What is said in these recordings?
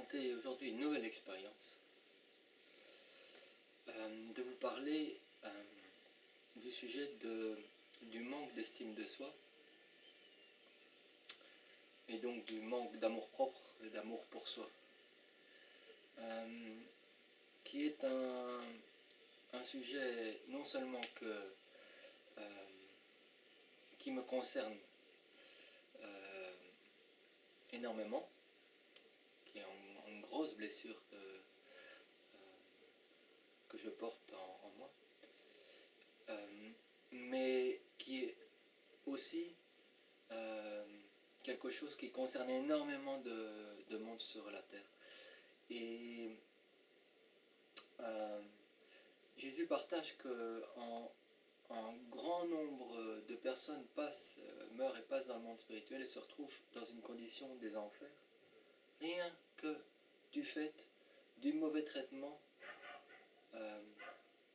tenter aujourd'hui une nouvelle expérience, de vous parler du sujet du manque d'estime de soi et donc du manque d'amour propre et d'amour pour soi, qui est un sujet non seulement qui me concerne énormément, qui est une grosse blessure que je porte en moi, mais qui est aussi quelque chose qui concerne énormément de monde sur la terre. Et Jésus partage qu'un grand nombre de personnes meurent et passent dans le monde spirituel et se retrouvent dans une condition des enfers, rien que du fait du mauvais traitement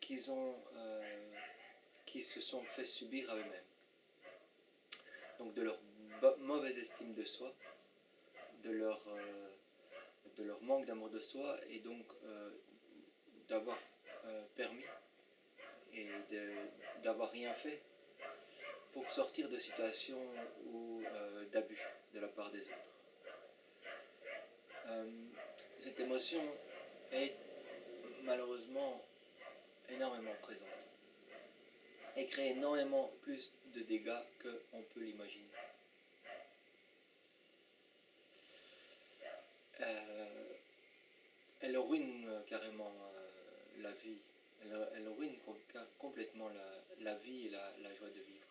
qui se sont fait subir à eux-mêmes. Donc de leur mauvaise estime de soi, de leur manque d'amour de soi, et donc d'avoir permis et d'avoir rien fait pour sortir de situations d'abus de la part des autres. Cette émotion est malheureusement énormément présente et crée énormément plus de dégâts qu'on peut l'imaginer. Elle ruine carrément la vie, elle ruine complètement la vie et la joie de vivre.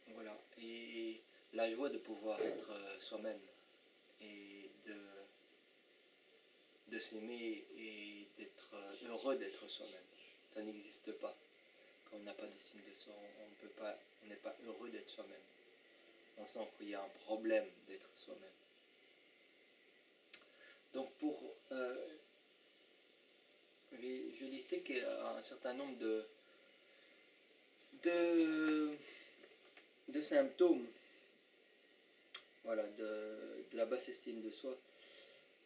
Voilà, et la joie de pouvoir être soi-même et de s'aimer et d'être heureux d'être soi-même, ça n'existe pas. Quand on n'a pas d'estime de soi, on n'est pas heureux d'être soi-même. On sent qu'il y a un problème d'être soi-même. Donc je vais lister un certain nombre de symptômes, voilà, de la basse estime de soi.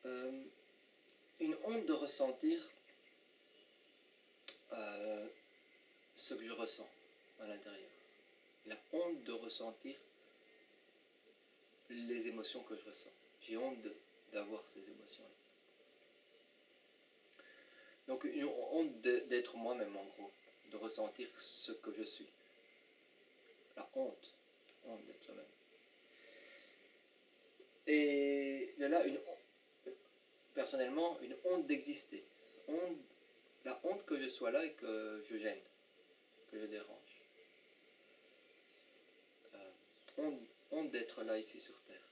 Une honte de ressentir ce que je ressens à l'intérieur. La honte de ressentir les émotions que je ressens. J'ai honte d'avoir ces émotions-là. Donc une honte d'être moi-même, en gros, de ressentir ce que je suis. La honte d'être soi-même. Et de là, personnellement, une honte d'exister. La honte que je sois là et que je gêne, que je dérange. Honte d'être là ici sur Terre.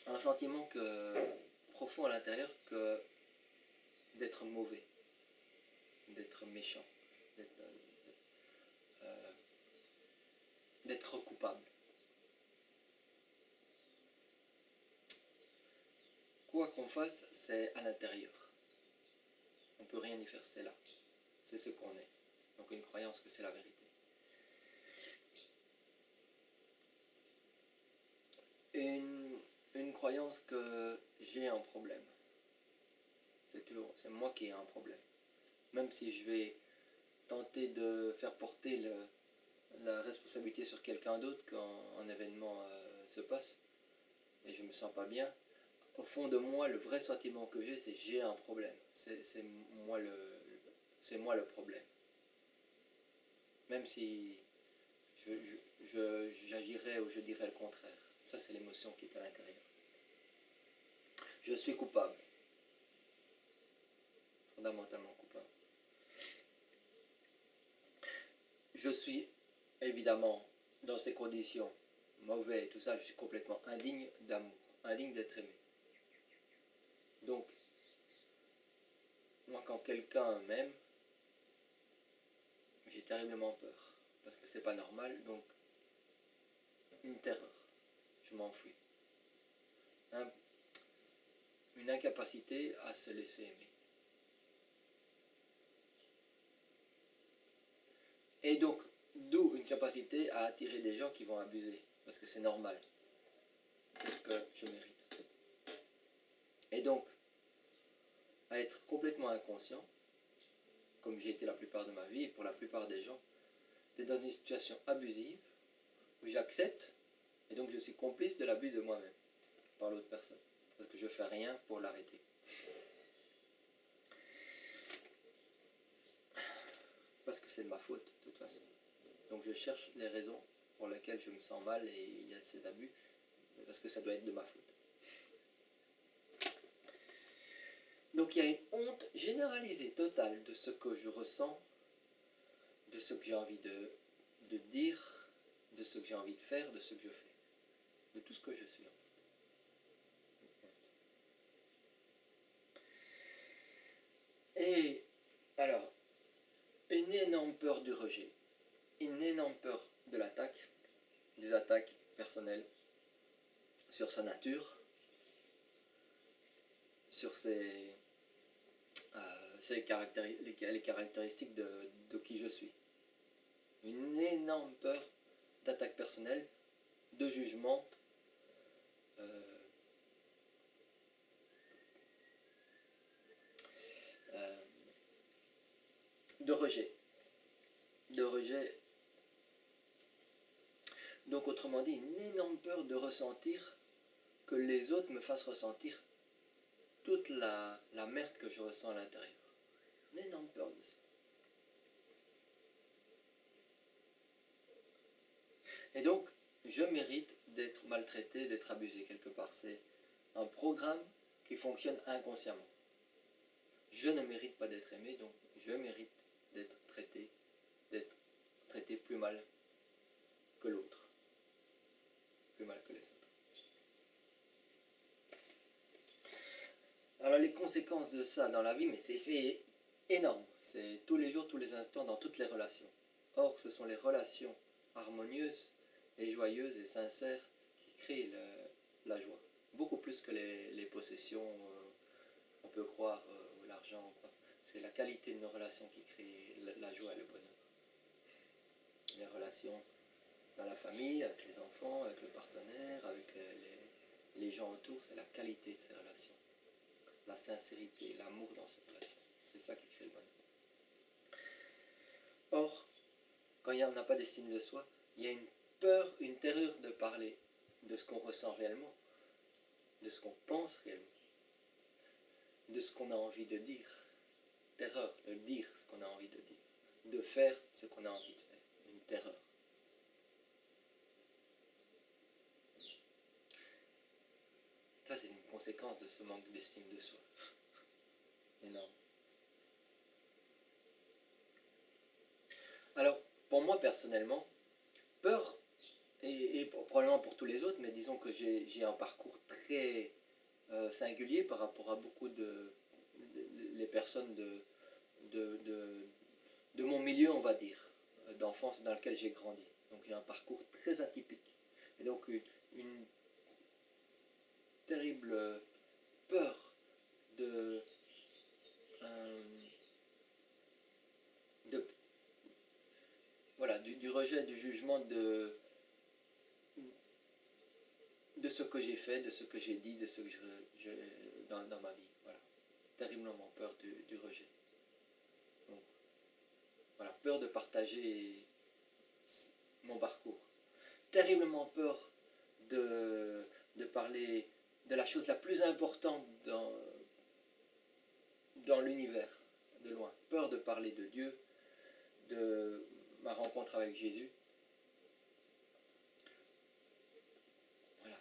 Un sentiment profond à l'intérieur d'être mauvais, d'être méchant, d'être coupable. Quoi qu'on fasse, c'est à l'intérieur. On ne peut rien y faire, c'est là. C'est ce qu'on est. Donc une croyance que c'est la vérité. Une croyance que j'ai un problème. C'est moi qui ai un problème. Même si je vais tenter de faire porter la responsabilité sur quelqu'un d'autre quand un événement se passe et je me sens pas bien, au fond de moi, le vrai sentiment que c'est j'ai un problème. C'est moi le problème. Même si j'agirais ou je dirais le contraire. Ça, c'est l'émotion qui est à l'intérieur. Je suis coupable. Fondamentalement coupable. Je suis évidemment dans ces conditions mauvais et tout ça, je suis complètement indigne d'amour, indigne d'être aimé. Donc, moi quand quelqu'un m'aime, j'ai terriblement peur, parce que c'est pas normal, donc une terreur, je m'enfuis. Une incapacité à se laisser aimer. Et donc, d'où une capacité à attirer des gens qui vont abuser, parce que c'est normal. C'est ce que je mérite. Et donc, à être complètement inconscient, comme j'ai été la plupart de ma vie, et pour la plupart des gens, d'être dans une situation abusive, où j'accepte, et donc je suis complice de l'abus de moi-même, par l'autre personne, parce que je ne fais rien pour l'arrêter. Parce que c'est de ma faute, de toute façon. Donc je cherche les raisons pour lesquelles je me sens mal et il y a ces abus, parce que ça doit être de ma faute. Donc il y a une honte généralisée, totale, de ce que je ressens, de ce que j'ai envie de dire, de ce que j'ai envie de faire, de ce que je fais, de tout ce que je suis. Et alors, une énorme peur du rejet, une énorme peur de l'attaque, des attaques personnelles sur sa nature, sur les caractéristiques de qui je suis. Une énorme peur d'attaque personnelle, de jugement, de rejet. De rejet. Donc autrement dit, une énorme peur de ressentir que les autres me fassent ressentir toute la merde que je ressens à l'intérieur. Une énorme peur de ça. Et donc, je mérite d'être maltraité, d'être abusé quelque part. C'est un programme qui fonctionne inconsciemment. Je ne mérite pas d'être aimé, donc je mérite d'être traité plus mal que l'autre, plus mal que les autres. Alors les conséquences de ça dans la vie, mais c'est fait énorme. C'est tous les jours, tous les instants, dans toutes les relations. Or, ce sont les relations harmonieuses et joyeuses et sincères qui créent la joie. Beaucoup plus que les possessions, on peut croire, ou l'argent. C'est la qualité de nos relations qui crée la joie et le bonheur. Les relations dans la famille, avec les enfants, avec le partenaire, avec les gens autour, c'est la qualité de ces relations. La sincérité, l'amour dans ces relations. C'est ça qui crée le bonheur. Or, quand on n'a pas d'estime de soi, il y a une peur, une terreur de parler de ce qu'on ressent réellement, de ce qu'on pense réellement, de ce qu'on a envie de dire. Terreur de dire ce qu'on a envie de dire, de faire ce qu'on a envie de faire. Une terreur. Ça, c'est une conséquence de ce manque d'estime de soi. Énorme. Alors, pour moi personnellement, peur, et probablement pour tous les autres, mais disons que j'ai un parcours très singulier par rapport à beaucoup les personnes de mon milieu, on va dire, d'enfance dans lequel j'ai grandi. Donc j'ai un parcours très atypique. Et donc une terrible peur de voilà, du rejet, du jugement de ce que j'ai fait, de ce que j'ai dit, de ce que dans ma vie. Voilà. Terriblement peur du rejet. Donc, voilà, peur de partager mon parcours. Terriblement peur de parler de la chose la plus importante dans l'univers, de loin. Peur de parler de Dieu, de ma rencontre avec Jésus. Voilà.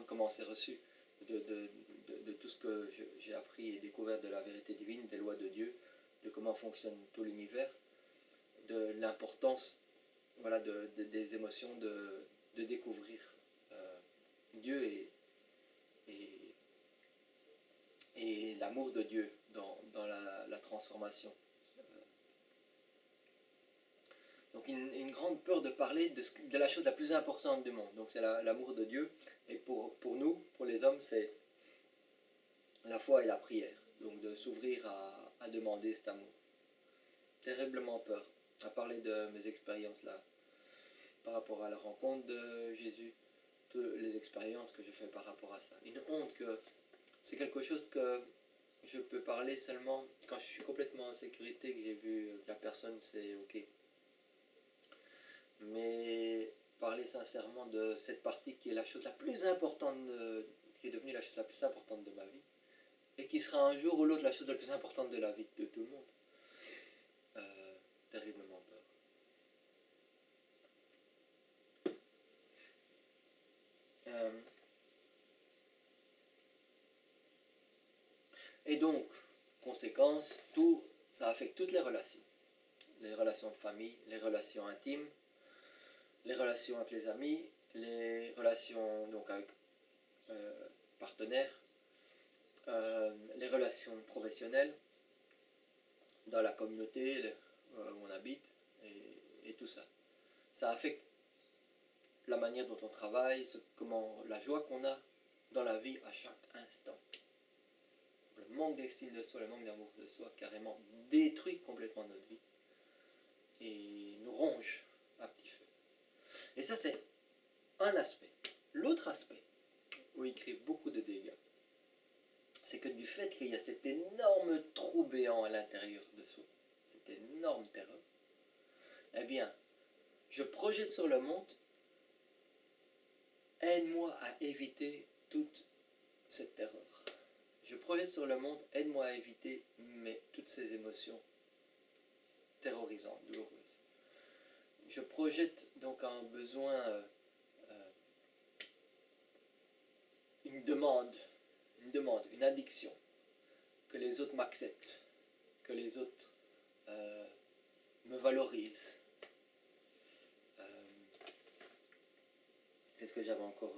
Comment c'est reçu de tout ce que j'ai appris et découvert de la vérité divine, des lois de Dieu, de comment fonctionne tout l'univers, de l'importance voilà, des émotions, de découvrir Dieu et l'amour de Dieu dans la transformation. Donc une grande peur de parler de la chose la plus importante du monde. Donc c'est l'amour de Dieu. Et pour nous, pour les hommes, c'est la foi et la prière. Donc de s'ouvrir à demander cet amour. Terriblement peur. à parler de mes expériences là, par rapport à la rencontre de Jésus, toutes les expériences que je fais par rapport à ça. Une honte que c'est quelque chose que je peux parler seulement quand je suis complètement en sécurité, que j'ai vu que la personne c'est ok. Mais parler sincèrement de cette partie qui est la chose la plus importante, qui est devenue la chose la plus importante de ma vie, et qui sera un jour ou l'autre la chose la plus importante de la vie de tout le monde. Terriblement peur. Et donc, conséquence, tout, ça affecte toutes les relations. Les relations de famille, les relations intimes, les relations avec les amis, les relations donc avec partenaires, les relations professionnelles, dans la communauté où on habite, et tout ça. Ça affecte la manière dont on travaille, la joie qu'on a dans la vie à chaque instant. Le manque d'estime de soi, le manque d'amour de soi, carrément détruit complètement notre vie et nous ronge à petit feu. Et ça, c'est un aspect. L'autre aspect, où il crée beaucoup de dégâts, c'est que du fait qu'il y a cet énorme trou béant à l'intérieur de soi, cette énorme terreur, eh bien, je projette sur le monde, aide-moi à éviter toute cette terreur. Je projette sur le monde, aide-moi à éviter toutes ces émotions terrorisantes, douloureuses. Je projette donc un besoin, une demande, une addiction, que les autres m'acceptent, que les autres me valorisent. Qu'est-ce que j'avais encore